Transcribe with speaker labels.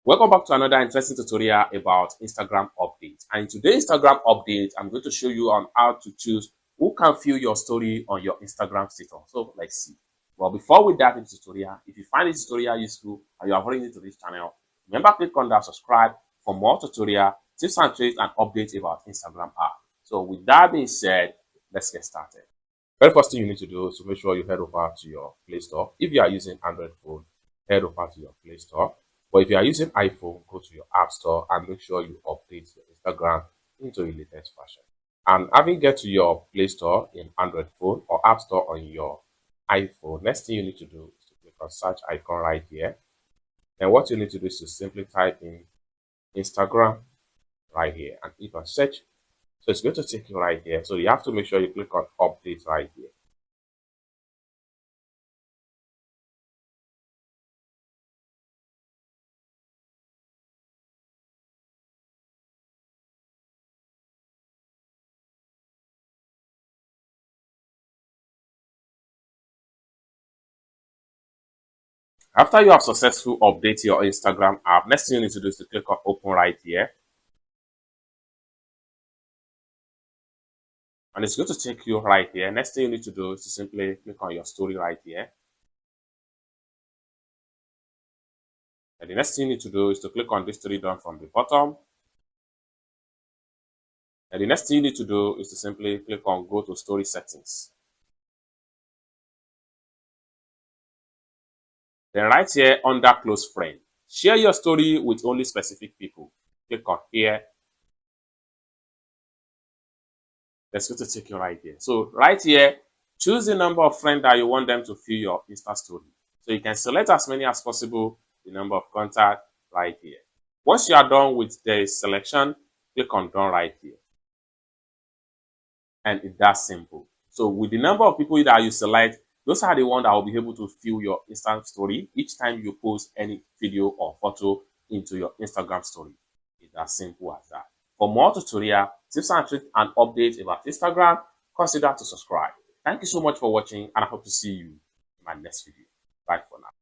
Speaker 1: Welcome back to another interesting tutorial about Instagram updates. And in today's Instagram update, I'm going to show you on how to choose who can view your story on your Instagram status. So let's see. Well, before we dive into the tutorial, if you find this tutorial useful and you are already new to this channel, remember click on that subscribe for more tutorial, tips and tricks and updates about Instagram app. So with that being said, let's get started. Very first thing you need to do is to make sure you head over to your Play Store. If you are using Android phone, head over to your Play Store. But if you are using iPhone, go to your App Store and make sure you update your Instagram into the latest version. And having get to your Play Store in Android phone or App Store on your iPhone, next thing you need to do is to click on search icon right here. And what you need to do is to simply type in Instagram right here and click on search. So it's going to take you right here. So you have to make sure you click on update right here. After you have successfully updated your Instagram app, next thing you need to do is to click on open right here. And it's going to take you right here. Next thing you need to do is to simply click on your story right here. And the next thing you need to do is to click on this three dots from the bottom. And the next thing you need to do is to simply click on go to story settings. Then right here under close friend, share your story with only specific people. Click on here. That's going to take you right here. So right here, choose the number of friends that you want them to view your Insta story. So you can select as many as possible, the number of contacts right here. Once you are done with the selection, click on done right here. And it's that simple. So with the number of people that you select, those are the ones that will be able to view your Insta story each time you post any video or photo into your Instagram story. It's as simple as that. For more tutorial, tips and tricks and updates about Instagram, consider to subscribe. Thank you so much for watching and I hope to see you in my next video. Bye for now.